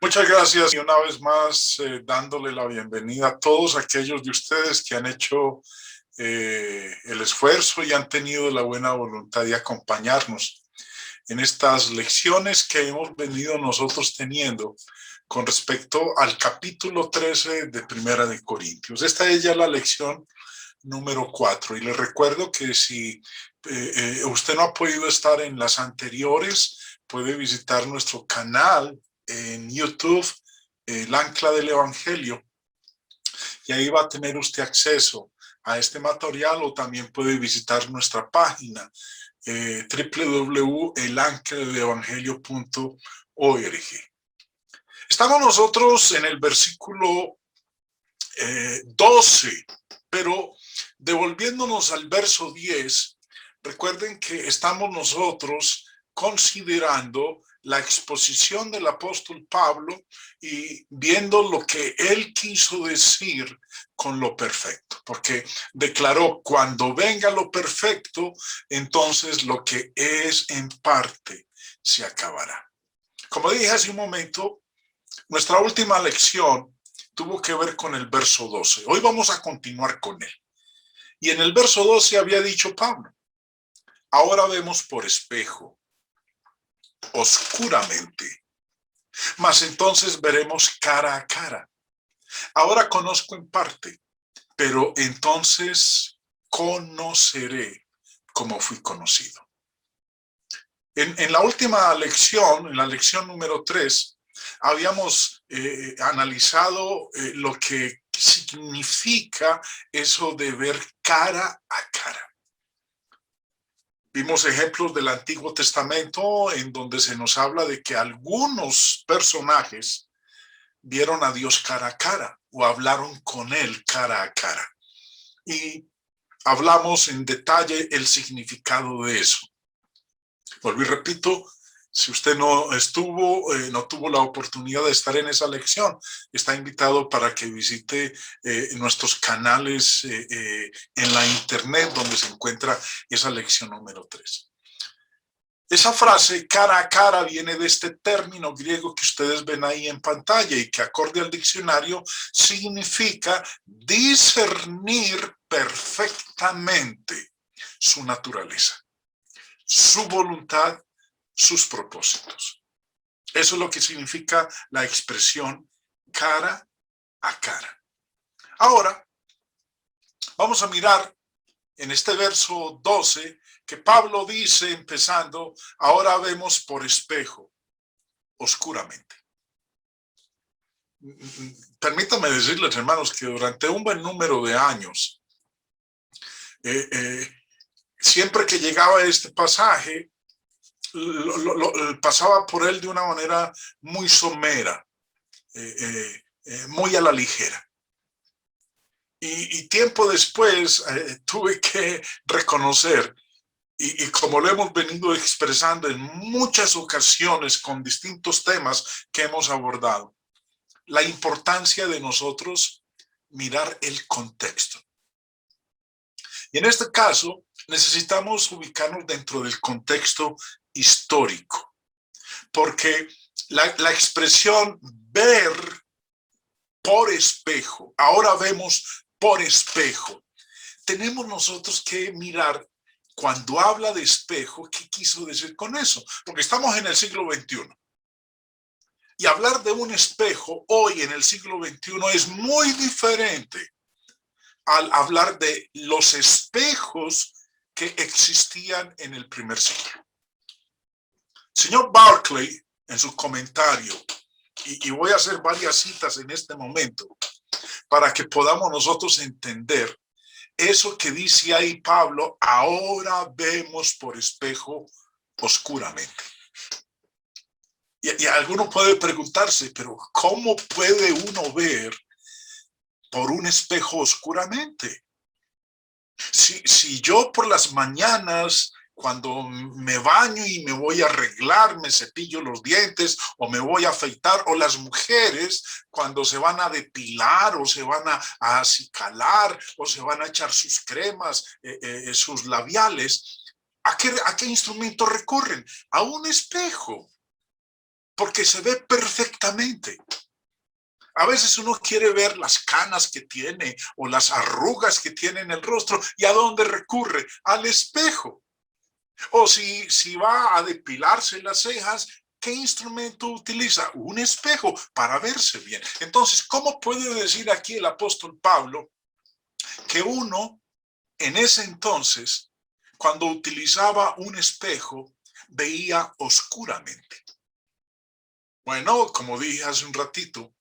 Muchas gracias y una vez más dándole la bienvenida a todos aquellos de ustedes que han hecho el esfuerzo y han tenido la buena voluntad de acompañarnos en estas lecciones que hemos venido nosotros teniendo con respecto al capítulo 13 de Primera de Corintios. Esta es ya la lección número 4 y les recuerdo que si usted no ha podido estar en las anteriores, puede visitar nuestro canal en YouTube, El Ancla del Evangelio, y ahí va a tener usted acceso a este material, o también puede visitar nuestra página www.elancladelevangelio.org. Estamos nosotros en el versículo 12, pero devolviéndonos al verso 10, recuerden que estamos nosotros considerando la exposición del apóstol Pablo y viendo lo que él quiso decir con lo perfecto, porque declaró: cuando venga lo perfecto, entonces lo que es en parte se acabará. Como dije hace un momento, nuestra última lección tuvo que ver con el verso 12. Hoy vamos a continuar con él. Y en el verso 12 había dicho Pablo: ahora vemos por espejo, oscuramente, mas entonces veremos cara a cara. Ahora conozco en parte, pero entonces conoceré como fui conocido. En la última lección, en la lección número 3, habíamos analizado lo que significa eso de ver cara a cara. Vimos ejemplos del Antiguo Testamento en donde se nos habla de que algunos personajes vieron a Dios cara a cara o hablaron con él cara a cara. Y hablamos en detalle el significado de eso. Volví, repito, si usted no tuvo la oportunidad de estar en esa lección, está invitado para que visite nuestros canales en la internet, donde se encuentra esa lección número 3. Esa frase, cara a cara, viene de este término griego que ustedes ven ahí en pantalla y que, acorde al diccionario, significa discernir perfectamente su naturaleza, su voluntad, sus propósitos. Eso es lo que significa la expresión cara a cara. Ahora, vamos a mirar en este verso 12 que Pablo dice, empezando: ahora vemos por espejo, oscuramente. Permítanme decirles, hermanos, que durante un buen número de años, siempre que llegaba a este pasaje, pasaba por él de una manera muy somera, muy a la ligera. Y tiempo después tuve que reconocer, y como lo hemos venido expresando en muchas ocasiones con distintos temas que hemos abordado, la importancia de nosotros mirar el contexto. Y en este caso necesitamos ubicarnos dentro del contexto histórico, porque la expresión ver por espejo, ahora vemos por espejo, tenemos nosotros que mirar. Cuando habla de espejo, ¿qué quiso decir con eso? Porque estamos en el siglo XXI. Y hablar de un espejo hoy en el siglo XXI es muy diferente al hablar de los espejos que existían en el primer siglo. Señor Barclay, en su comentario, y voy a hacer varias citas en este momento para que podamos nosotros entender eso que dice ahí Pablo: ahora vemos por espejo oscuramente. Y alguno puede preguntarse, pero ¿cómo puede uno ver por un espejo oscuramente? Si yo por las mañanas, cuando me baño y me voy a arreglar, me cepillo los dientes o me voy a afeitar, o las mujeres cuando se van a depilar o se van a acicalar o se van a echar sus cremas, sus labiales, ¿a qué instrumento recurren? A un espejo. porque se ve perfectamente. A veces uno quiere ver las canas que tiene o las arrugas que tiene en el rostro, ¿y a dónde recurre? Al espejo. O si va a depilarse las cejas, ¿qué instrumento utiliza? Un espejo para verse bien. Entonces, ¿cómo puede decir aquí el apóstol Pablo que uno en ese entonces, cuando utilizaba un espejo, veía oscuramente? Bueno, como dije hace un ratito,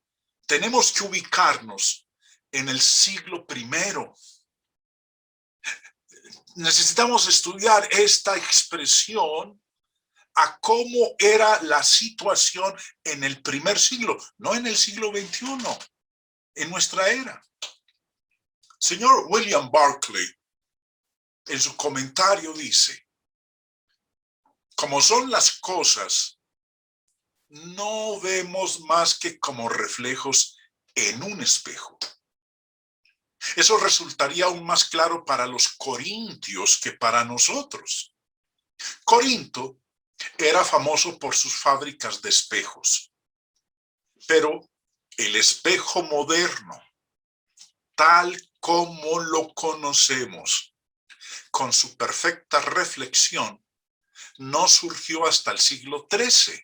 tenemos que ubicarnos en el siglo primero. Necesitamos estudiar esta expresión a cómo era la situación en el primer siglo, no en el siglo XXI, en nuestra era. Señor William Barclay, en su comentario dice, como son las cosas, no vemos más que como reflejos en un espejo. Eso resultaría aún más claro para los corintios que para nosotros. Corinto era famoso por sus fábricas de espejos, pero el espejo moderno, tal como lo conocemos, con su perfecta reflexión, no surgió hasta el siglo XIII.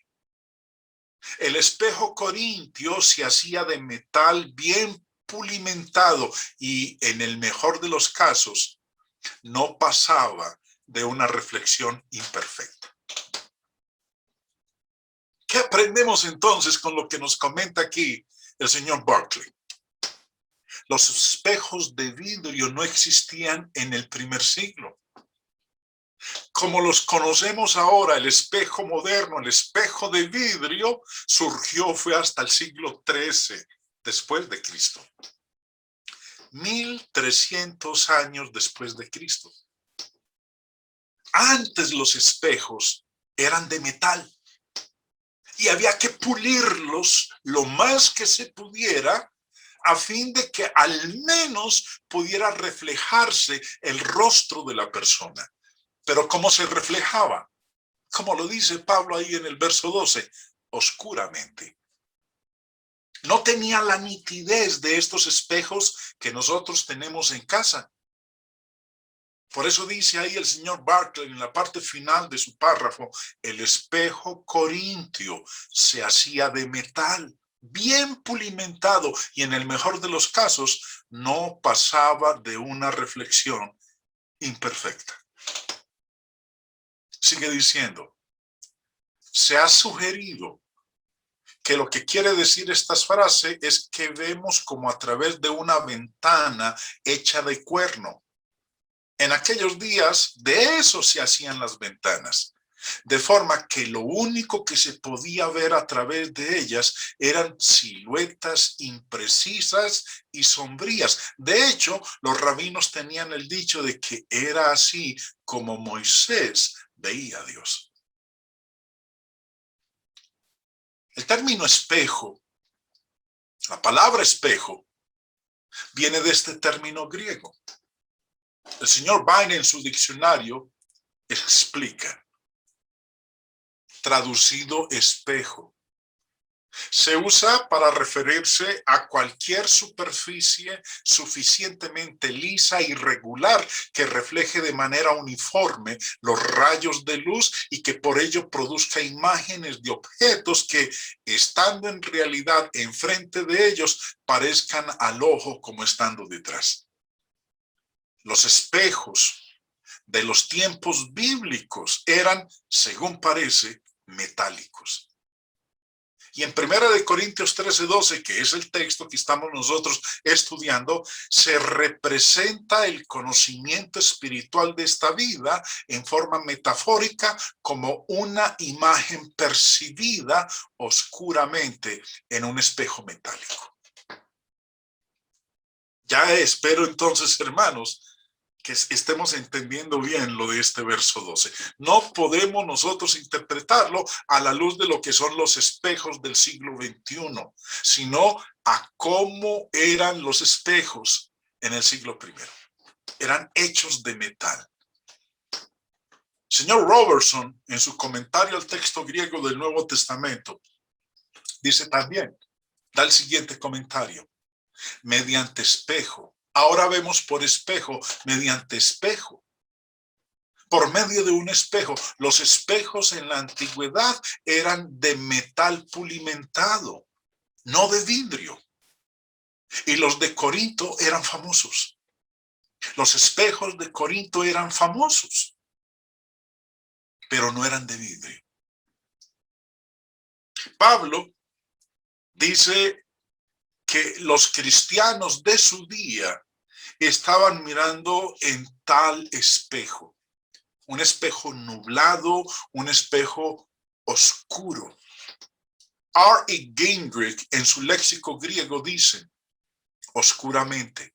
El espejo corintio se hacía de metal bien pulimentado y, en el mejor de los casos, no pasaba de una reflexión imperfecta. ¿Qué aprendemos entonces con lo que nos comenta aquí el señor Barclay? Los espejos de vidrio no existían en el primer siglo. Como los conocemos ahora, el espejo moderno, el espejo de vidrio, fue hasta el siglo XIII después de Cristo. 1300 años después de Cristo. Antes los espejos eran de metal y había que pulirlos lo más que se pudiera a fin de que al menos pudiera reflejarse el rostro de la persona. Pero ¿cómo se reflejaba? Como lo dice Pablo ahí en el verso 12, oscuramente. No tenía la nitidez de estos espejos que nosotros tenemos en casa. Por eso dice ahí el señor Barclay en la parte final de su párrafo, el espejo corintio se hacía de metal, bien pulimentado, y en el mejor de los casos no pasaba de una reflexión imperfecta. Sigue diciendo, se ha sugerido que lo que quiere decir esta frase es que vemos como a través de una ventana hecha de cuerno. En aquellos días de eso se hacían las ventanas, de forma que lo único que se podía ver a través de ellas eran siluetas imprecisas y sombrías. De hecho, los rabinos tenían el dicho de que era así como Moisés veía a Dios. El término espejo, la palabra espejo, viene de este término griego. El señor Vine en su diccionario explica, traducido espejo, se usa para referirse a cualquier superficie suficientemente lisa y regular que refleje de manera uniforme los rayos de luz y que por ello produzca imágenes de objetos que, estando en realidad enfrente de ellos, parezcan al ojo como estando detrás. Los espejos de los tiempos bíblicos eran, según parece, metálicos. Y en 1 Corintios 13:12, que es el texto que estamos nosotros estudiando, se representa el conocimiento espiritual de esta vida en forma metafórica como una imagen percibida oscuramente en un espejo metálico. Ya espero entonces, hermanos, que estemos entendiendo bien lo de este verso 12. No podemos nosotros interpretarlo a la luz de lo que son los espejos del siglo XXI, sino a cómo eran los espejos en el siglo I. Eran hechos de metal. Señor Robertson, en su comentario al texto griego del Nuevo Testamento, Dice también, da el siguiente comentario, mediante espejo. Ahora vemos por espejo, mediante espejo. Por medio de un espejo. Los espejos en la antigüedad eran de metal pulimentado, no de vidrio. Y los de Corinto eran famosos. Los espejos de Corinto eran famosos, pero no eran de vidrio. Pablo dice que los cristianos de su día estaban mirando en tal espejo. Un espejo nublado, un espejo oscuro. R.E. Gingrich en su léxico griego dice, oscuramente.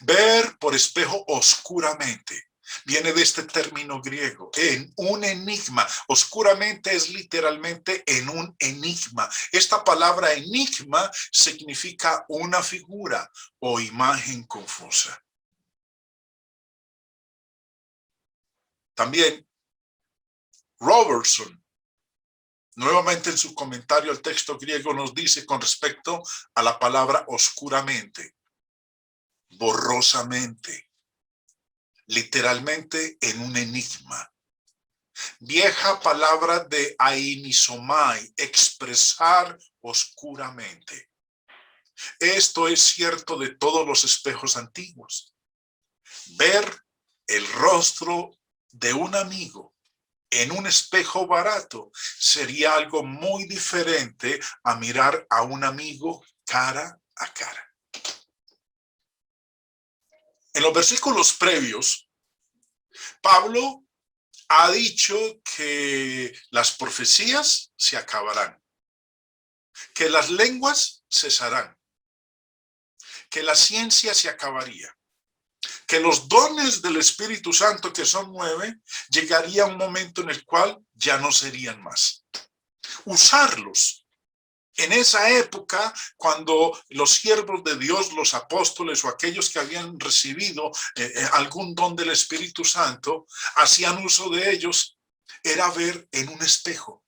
Ver por espejo oscuramente. Viene de este término griego, en un enigma. Oscuramente es literalmente en un enigma. Esta palabra enigma significa una figura o imagen confusa. También Robertson, nuevamente en su comentario al texto griego, nos dice con respecto a la palabra oscuramente, borrosamente, literalmente en un enigma. Vieja palabra de ainisomai, expresar oscuramente. Esto es cierto de todos los espejos antiguos. Ver el rostro de un amigo en un espejo barato sería algo muy diferente a mirar a un amigo cara a cara. En los versículos previos, Pablo ha dicho que las profecías se acabarán, que las lenguas cesarán, que la ciencia se acabaría, que los dones del Espíritu Santo, que son 9, llegaría un momento en el cual ya no serían más. Usarlos. En esa época, cuando los siervos de Dios, los apóstoles o aquellos que habían recibido algún don del Espíritu Santo, hacían uso de ellos, era ver en un espejo,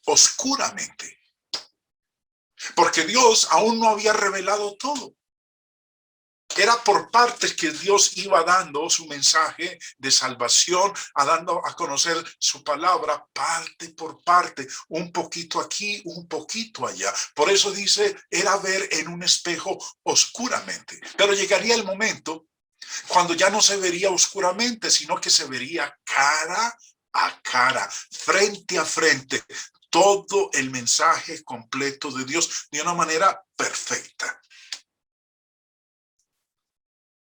oscuramente. Porque Dios aún no había revelado todo. Era por partes que Dios iba dando su mensaje de salvación, dando a conocer su palabra parte por parte, un poquito aquí, un poquito allá. Por eso dice, era ver en un espejo oscuramente. Pero llegaría el momento cuando ya no se vería oscuramente, sino que se vería cara a cara, frente a frente, todo el mensaje completo de Dios de una manera perfecta.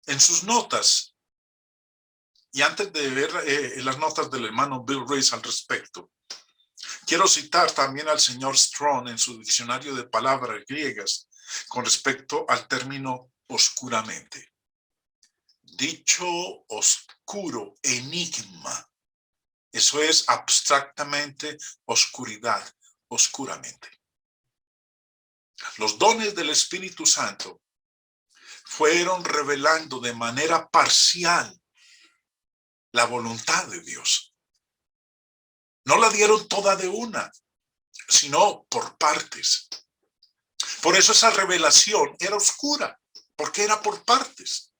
En sus notas, y antes de ver las notas del hermano Bill Race al respecto, quiero citar también al señor Strong en su diccionario de palabras griegas con respecto al término oscuramente. Dicho oscuro, enigma, eso es abstractamente oscuridad, oscuramente. Los dones del Espíritu Santo fueron revelando de manera parcial la voluntad de Dios. No la dieron toda de una, sino por partes. Por eso esa revelación era oscura, porque era por partes.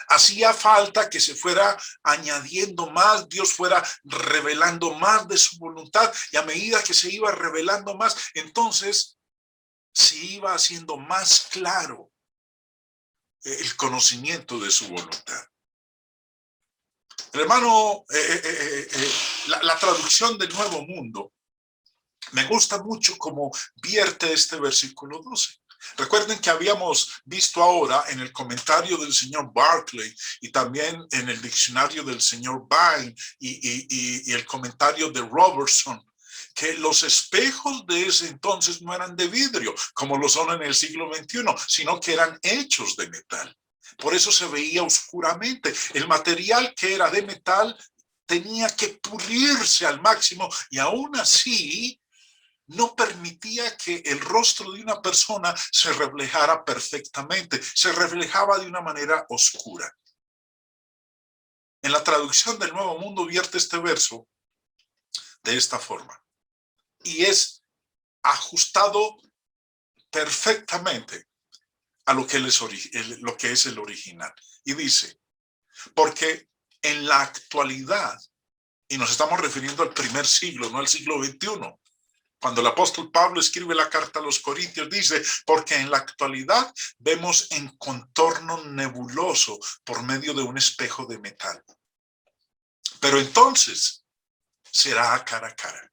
Hacía falta que se fuera añadiendo más, Dios fuera revelando más de su voluntad, y a medida que se iba revelando más, entonces se iba haciendo más claro el conocimiento de su voluntad. El hermano, la traducción del Nuevo Mundo, me gusta mucho cómo vierte este versículo 12. Recuerden que habíamos visto ahora en el comentario del señor Barclay y también en el diccionario del señor Vine y el comentario de Robertson, que los espejos de ese entonces no eran de vidrio, como lo son en el siglo XXI, sino que eran hechos de metal. Por eso se veía oscuramente. El material que era de metal tenía que pulirse al máximo y aún así no permitía que el rostro de una persona se reflejara perfectamente, se reflejaba de una manera oscura. En la traducción del Nuevo Mundo vierte este verso de esta forma. y es ajustado perfectamente a lo que es el original. Y dice, porque en la actualidad, y nos estamos refiriendo al primer siglo, no al siglo XXI, cuando el apóstol Pablo escribe la carta a los Corintios, dice, porque en la actualidad vemos en contorno nebuloso por medio de un espejo de metal. Pero entonces será a cara a cara.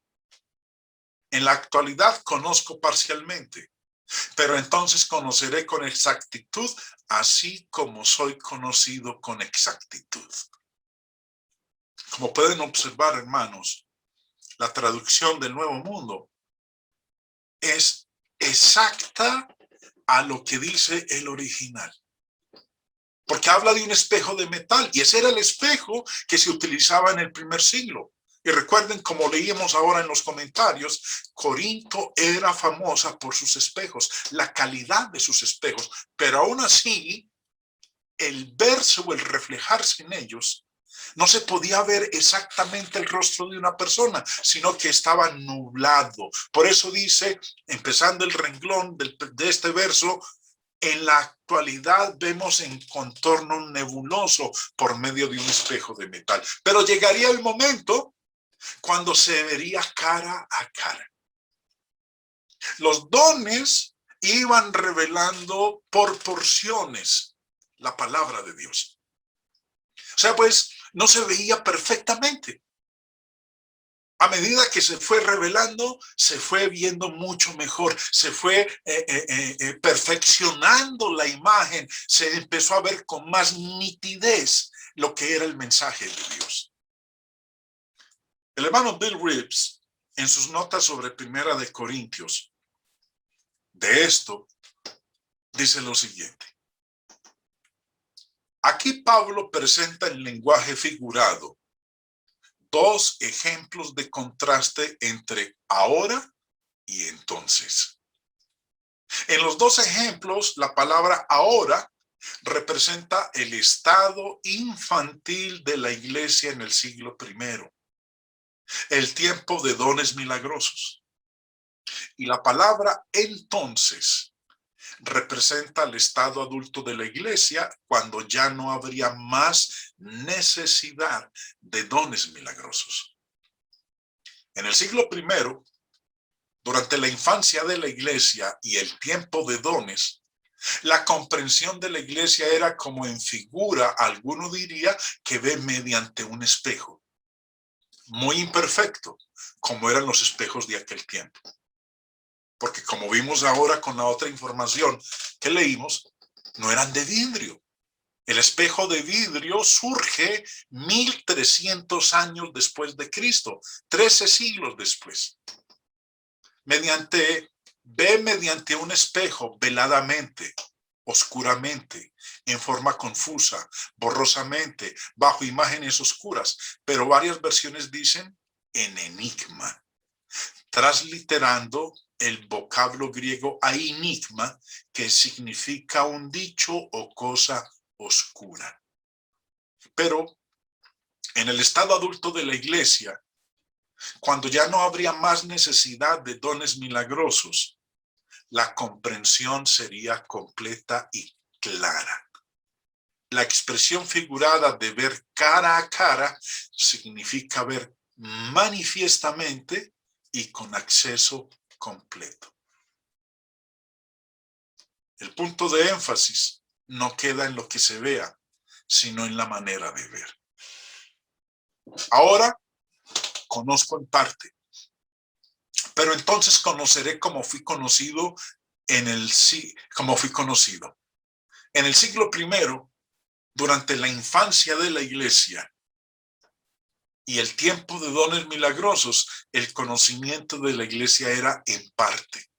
En la actualidad conozco parcialmente, pero entonces conoceré con exactitud, así como soy conocido con exactitud. Como pueden observar, hermanos, la traducción del Nuevo Mundo es exacta a lo que dice el original. Porque habla de un espejo de metal, y ese era el espejo que se utilizaba en el primer siglo. Y recuerden, como leíamos ahora en los comentarios, Corinto era famosa por sus espejos, la calidad de sus espejos, pero aún así, el verse o el reflejarse en ellos, no se podía ver exactamente el rostro de una persona, sino que estaba nublado. Por eso dice, empezando el renglón de este verso, en la actualidad vemos en contorno nebuloso por medio de un espejo de metal. Pero llegaría el momento cuando se vería cara a cara. Los dones iban revelando por porciones la palabra de Dios. O sea, pues, no se veía perfectamente. A medida que se fue revelando, se fue viendo mucho mejor, se fue perfeccionando la imagen, se empezó a ver con más nitidez lo que era el mensaje de Dios. El hermano Bill Reeves, en sus notas sobre Primera de Corintios, de esto, dice lo siguiente. Aquí Pablo presenta en lenguaje figurado dos ejemplos de contraste entre ahora y entonces. En los dos ejemplos, la palabra ahora representa el estado infantil de la iglesia en el siglo I, el tiempo de dones milagrosos. Y la palabra entonces representa el estado adulto de la iglesia cuando ya no habría más necesidad de dones milagrosos. En el siglo I, durante la infancia de la iglesia y el tiempo de dones, la comprensión de la iglesia era como en figura, alguno diría que ve mediante un espejo, muy imperfecto, como eran los espejos de aquel tiempo. Porque como vimos ahora con la otra información que leímos, no eran de vidrio. El espejo de vidrio surge 1300 años después de Cristo, 13 siglos después. Ve mediante un espejo veladamente, oscuramente, en forma confusa, borrosamente, bajo imágenes oscuras, pero varias versiones dicen en enigma, transliterando el vocablo griego ainigma, que significa un dicho o cosa oscura. Pero en el estado adulto de la iglesia, cuando ya no habría más necesidad de dones milagrosos, la comprensión sería completa y clara. La expresión figurada de ver cara a cara significa ver manifiestamente y con acceso completo. El punto de énfasis no queda en lo que se vea, sino en la manera de ver. Ahora conozco en parte, pero entonces conoceré como fui conocido en el siglo I, durante la infancia de la iglesia y el tiempo de dones milagrosos, el conocimiento de la iglesia era en parte.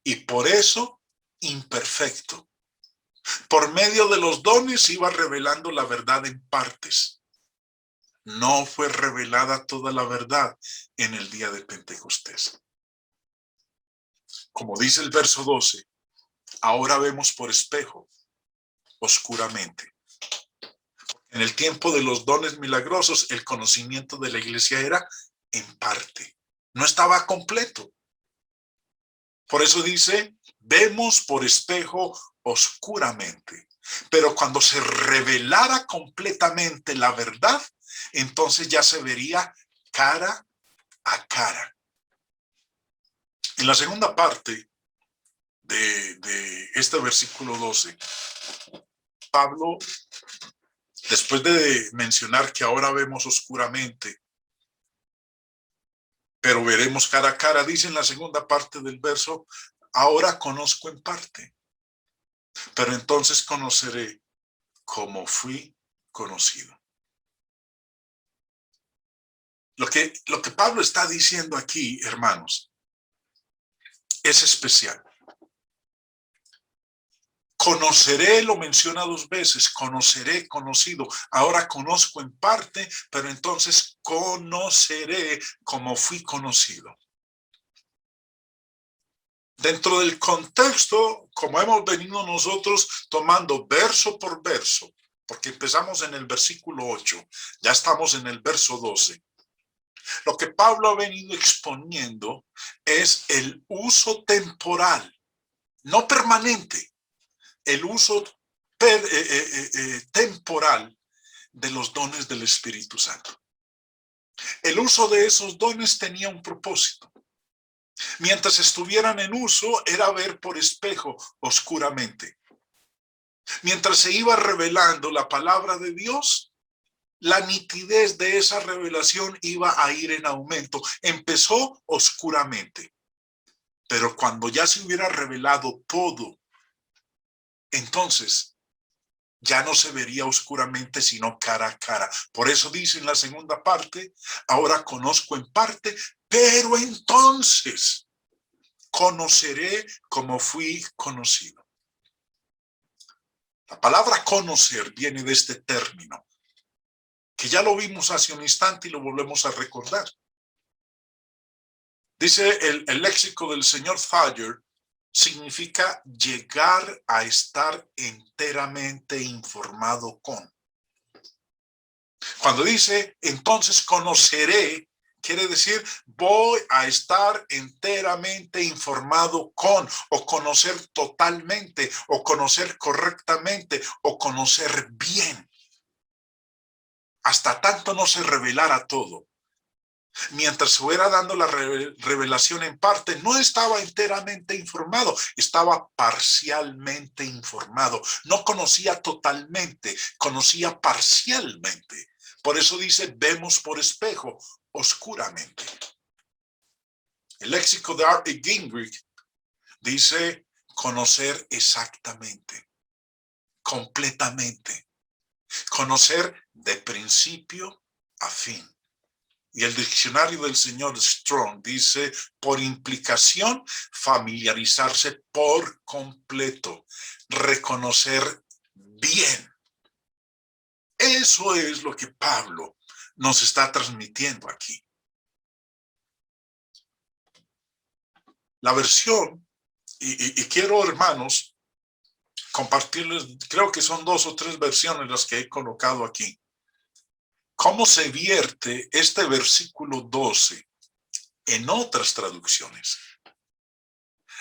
Y por eso, imperfecto. Por medio de los dones iba revelando la verdad en partes. No fue revelada toda la verdad en el día de Pentecostés. Como dice el verso 12, ahora vemos por espejo, oscuramente. En el tiempo de los dones milagrosos, el conocimiento de la iglesia era en parte. No estaba completo. Por eso dice, vemos por espejo oscuramente. Pero cuando se revelara completamente la verdad, entonces ya se vería cara a cara. En la segunda parte de este versículo 12, Pablo, después de mencionar que ahora vemos oscuramente, pero veremos cara a cara, dice en la segunda parte del verso, ahora conozco en parte, pero entonces conoceré como fui conocido. Lo que Pablo está diciendo aquí, hermanos, es especial. Conoceré, lo menciona 2 veces, conoceré, conocido. Ahora conozco en parte, pero entonces conoceré como fui conocido. Dentro del contexto, como hemos venido nosotros tomando verso por verso, porque empezamos en el versículo 8, ya estamos en el verso 12. Lo que Pablo ha venido exponiendo es el uso temporal, no permanente, el uso temporal de los dones del Espíritu Santo. El uso de esos dones tenía un propósito. Mientras estuvieran en uso, era ver por espejo oscuramente. Mientras se iba revelando la palabra de Dios, la nitidez de esa revelación iba a ir en aumento. Empezó oscuramente, pero cuando ya se hubiera revelado todo, entonces ya no se vería oscuramente, sino cara a cara. Por eso dice en la segunda parte, ahora conozco en parte, pero entonces conoceré como fui conocido. La palabra conocer viene de este término, que ya lo vimos hace un instante y lo volvemos a recordar. Dice el léxico del señor Thayer, significa llegar a estar enteramente informado con. Cuando dice, entonces conoceré, quiere decir, voy a estar enteramente informado con, o conocer totalmente, o conocer correctamente, o conocer bien. Hasta tanto no se revelara todo. Mientras se fuera dando la revelación en parte, no estaba enteramente informado, estaba parcialmente informado. No conocía totalmente, conocía parcialmente. Por eso dice, vemos por espejo, oscuramente. El léxico de R.E. Gingrich dice, conocer exactamente, completamente. Conocer de principio a fin. Y el diccionario del señor Strong dice, por implicación, familiarizarse por completo, reconocer bien. Eso es lo que Pablo nos está transmitiendo aquí. La versión, y quiero, hermanos, compartirles, creo que son 2 o 3 versiones las que he colocado aquí. ¿Cómo se vierte este versículo 12 en otras traducciones?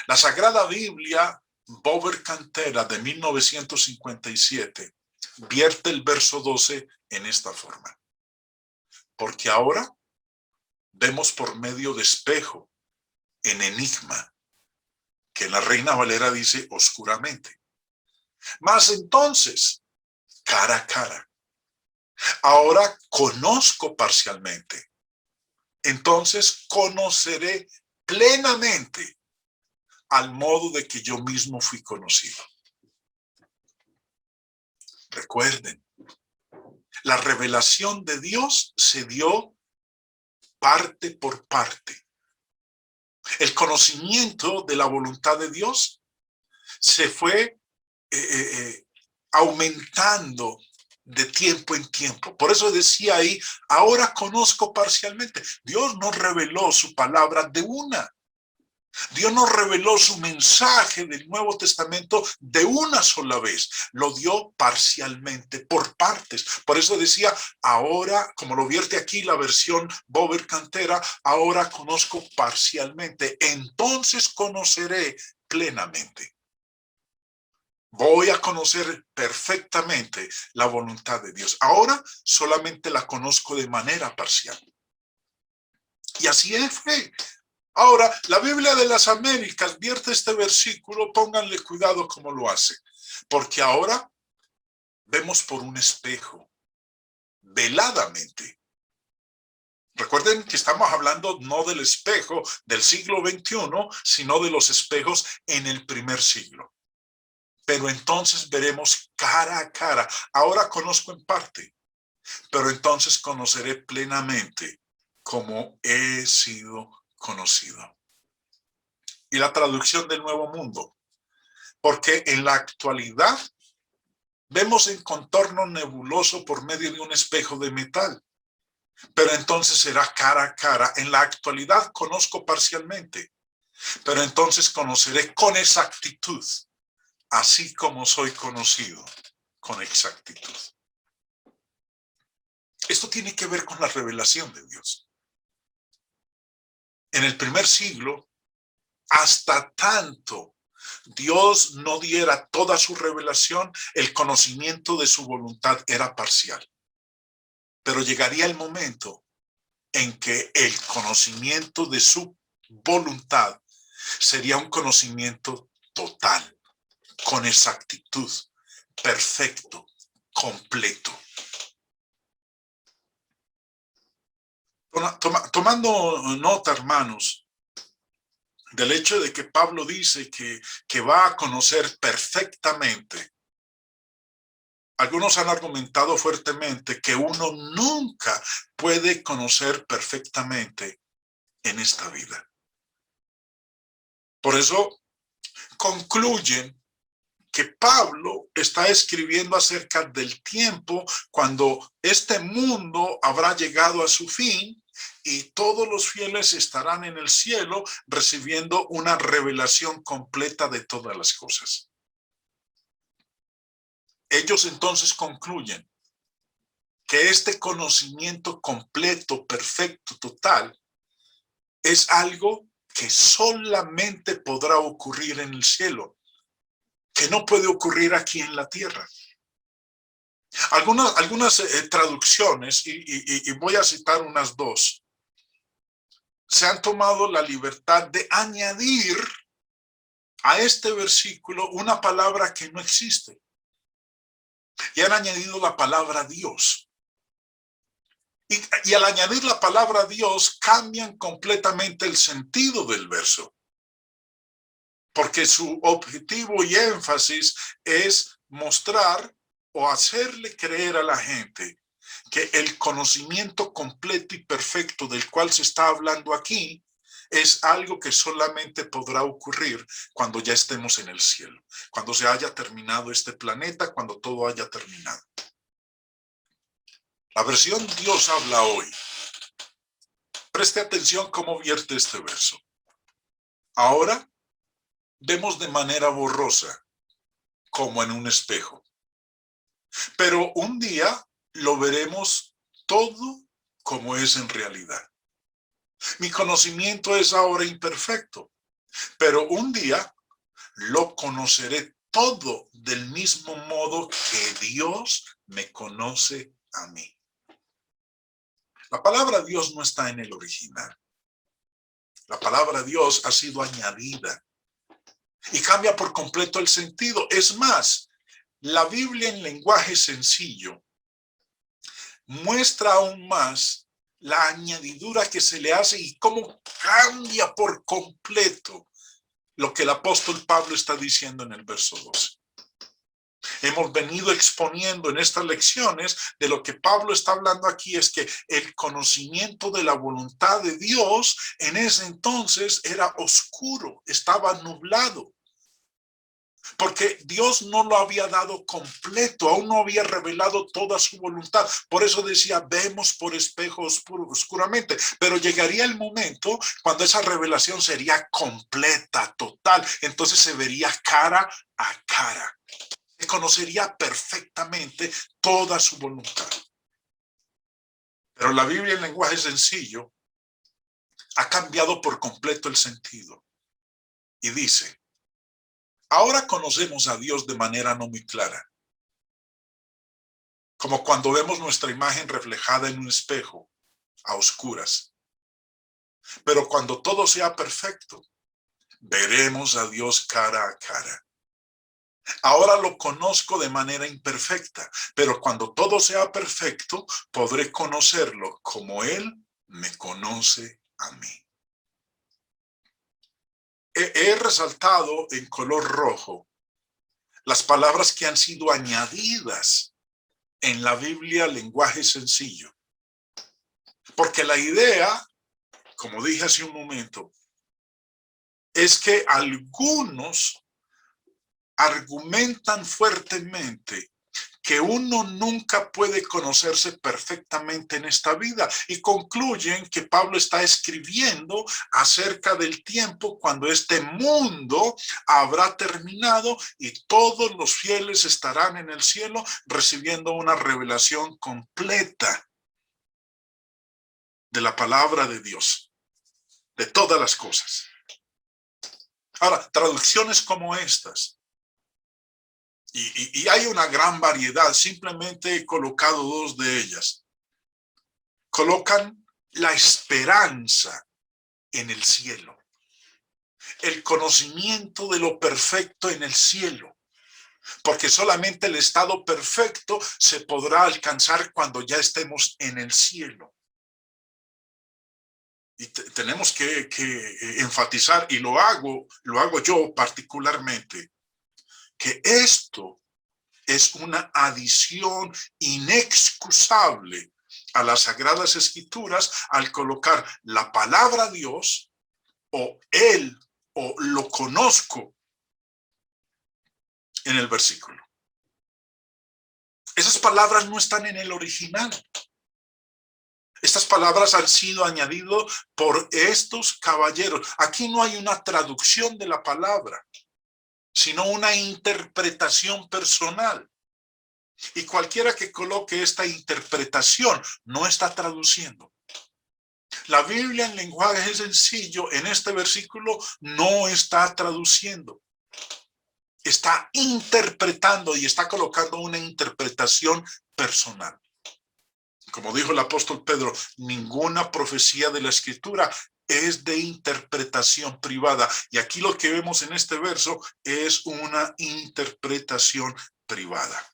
La Sagrada Biblia, Bover Cantera, de 1957, vierte el verso 12 en esta forma. Porque ahora vemos por medio de espejo, en enigma, que en la Reina Valera dice oscuramente. Mas entonces, cara a cara. Ahora conozco parcialmente. Entonces conoceré plenamente al modo de que yo mismo fui conocido. Recuerden, la revelación de Dios se dio parte por parte. El conocimiento de la voluntad de Dios se fue aumentando de tiempo en tiempo. Por eso decía ahí, ahora conozco parcialmente. Dios nos reveló su palabra de una. Dios nos reveló su mensaje del Nuevo Testamento de una sola vez. Lo dio parcialmente, por partes. Por eso decía, ahora, como lo vierte aquí la versión Bober Cantera, ahora conozco parcialmente, entonces conoceré plenamente. Voy a conocer perfectamente la voluntad de Dios. Ahora solamente la conozco de manera parcial. Y así fue. Ahora, la Biblia de las Américas vierte este versículo, pónganle cuidado como lo hace, porque ahora vemos por un espejo, veladamente. Recuerden que estamos hablando no del espejo del siglo XXI, sino de los espejos en el primer siglo. Pero entonces veremos cara a cara. Ahora conozco en parte, pero entonces conoceré plenamente como he sido conocido. Y la traducción del Nuevo Mundo, porque en la actualidad vemos el contorno nebuloso por medio de un espejo de metal, pero entonces será cara a cara. En la actualidad conozco parcialmente, pero entonces conoceré con exactitud, así como soy conocido con exactitud. Esto tiene que ver con la revelación de Dios. En el primer siglo, hasta tanto Dios no diera toda su revelación, el conocimiento de su voluntad era parcial. Pero llegaría el momento en que el conocimiento de su voluntad sería un conocimiento total, con exactitud, perfecto, completo. Tomando nota, hermanos, del hecho de que Pablo dice que va a conocer perfectamente. Algunos han argumentado fuertemente que uno nunca puede conocer perfectamente en esta vida. Por eso concluyen que Pablo está escribiendo acerca del tiempo cuando este mundo habrá llegado a su fin y todos los fieles estarán en el cielo recibiendo una revelación completa de todas las cosas. Ellos entonces concluyen que este conocimiento completo, perfecto, total, es algo que solamente podrá ocurrir en el cielo, que no puede ocurrir aquí en la tierra. Algunas traducciones, y voy a citar unas dos, se han tomado la libertad de añadir a este versículo una palabra que no existe. Y han añadido la palabra Dios. Y al añadir la palabra Dios, cambian completamente el sentido del verso. Porque su objetivo y énfasis es mostrar o hacerle creer a la gente que el conocimiento completo y perfecto del cual se está hablando aquí es algo que solamente podrá ocurrir cuando ya estemos en el cielo, cuando se haya terminado este planeta, cuando todo haya terminado. La versión Dios habla hoy. Preste atención cómo vierte este verso. Ahora vemos de manera borrosa, como en un espejo. Pero un día lo veremos todo como es en realidad. Mi conocimiento es ahora imperfecto, pero un día lo conoceré todo del mismo modo que Dios me conoce a mí. La palabra Dios no está en el original. La palabra Dios ha sido añadida y cambia por completo el sentido. Es más, la Biblia en lenguaje sencillo muestra aún más la añadidura que se le hace y cómo cambia por completo lo que el apóstol Pablo está diciendo en el verso 12. Hemos venido exponiendo en estas lecciones de lo que Pablo está hablando aquí es que el conocimiento de la voluntad de Dios en ese entonces era oscuro, estaba nublado. Porque Dios no lo había dado completo, aún no había revelado toda su voluntad. Por eso decía, vemos por espejos oscuramente. Pero llegaría el momento cuando esa revelación sería completa, total. Entonces se vería cara a cara. Se conocería perfectamente toda su voluntad. Pero la Biblia en lenguaje sencillo ha cambiado por completo el sentido. Y dice, ahora conocemos a Dios de manera no muy clara. Como cuando vemos nuestra imagen reflejada en un espejo a oscuras. Pero cuando todo sea perfecto, veremos a Dios cara a cara. Ahora lo conozco de manera imperfecta, pero cuando todo sea perfecto, podré conocerlo como Él me conoce a mí. He resaltado en color rojo las palabras que han sido añadidas en la Biblia lenguaje sencillo. Porque la idea, como dije hace un momento, es que algunos argumentan fuertemente que uno nunca puede conocerse perfectamente en esta vida y concluyen que Pablo está escribiendo acerca del tiempo cuando este mundo habrá terminado y todos los fieles estarán en el cielo recibiendo una revelación completa de la palabra de Dios, de todas las cosas. Ahora, traducciones como estas, y hay una gran variedad, simplemente he colocado dos de ellas. Colocan la esperanza en el cielo, el conocimiento de lo perfecto en el cielo, porque solamente el estado perfecto se podrá alcanzar cuando ya estemos en el cielo. Y tenemos que enfatizar, y lo hago yo particularmente, que esto es una adición inexcusable a las Sagradas Escrituras al colocar la palabra Dios o Él o lo conozco en el versículo. Esas palabras no están en el original. Estas palabras han sido añadidas por estos caballeros. Aquí no hay una traducción de la palabra, sino una interpretación personal. Y cualquiera que coloque esta interpretación no está traduciendo. La Biblia en lenguaje sencillo en este versículo no está traduciendo. Está interpretando y está colocando una interpretación personal. Como dijo el apóstol Pedro, ninguna profecía de la Escritura es de interpretación privada. Y aquí lo que vemos en este verso es una interpretación privada.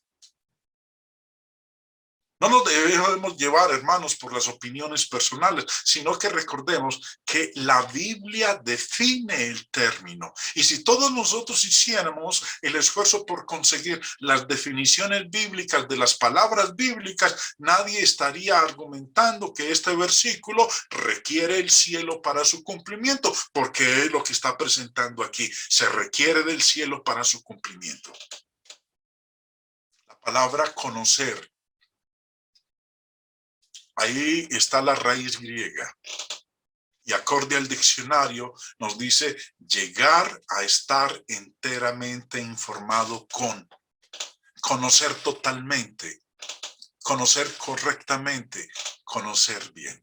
No nos debemos llevar, hermanos, por las opiniones personales, sino que recordemos que la Biblia define el término. Y si todos nosotros hiciéramos el esfuerzo por conseguir las definiciones bíblicas de las palabras bíblicas, nadie estaría argumentando que este versículo requiere el cielo para su cumplimiento, porque es lo que está presentando aquí. Se requiere del cielo para su cumplimiento. La palabra conocer. Ahí está la raíz griega. Y acorde al diccionario nos dice llegar a estar enteramente informado con, conocer totalmente, conocer correctamente, conocer bien.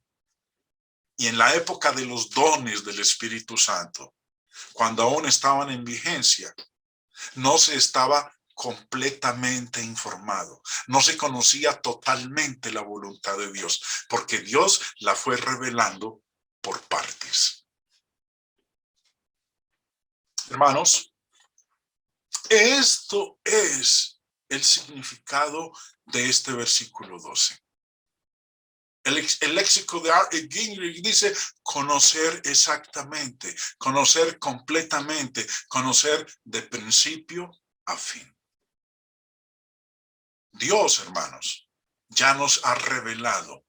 Y en la época de los dones del Espíritu Santo, cuando aún estaban en vigencia, no se estaba completamente informado. No se conocía totalmente la voluntad de Dios, porque Dios la fue revelando por partes. Hermanos, esto es el significado de este versículo 12. El léxico de R. Gingrich dice conocer exactamente, conocer completamente, conocer de principio a fin. Dios, hermanos, ya nos ha revelado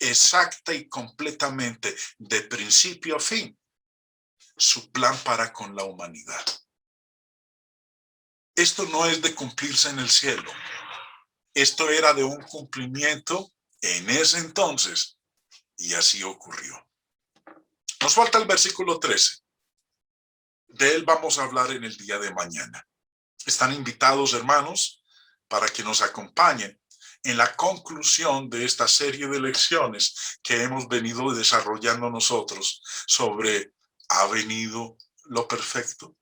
exacta y completamente, de principio a fin, su plan para con la humanidad. esto no es de cumplirse en el cielo. Esto era de un cumplimiento en ese entonces, y así ocurrió. Nos falta el versículo 13. De él vamos a hablar en el día de mañana. Están invitados, hermanos, para que nos acompañen en la conclusión de esta serie de lecciones que hemos venido desarrollando nosotros sobre ¿ha venido lo perfecto?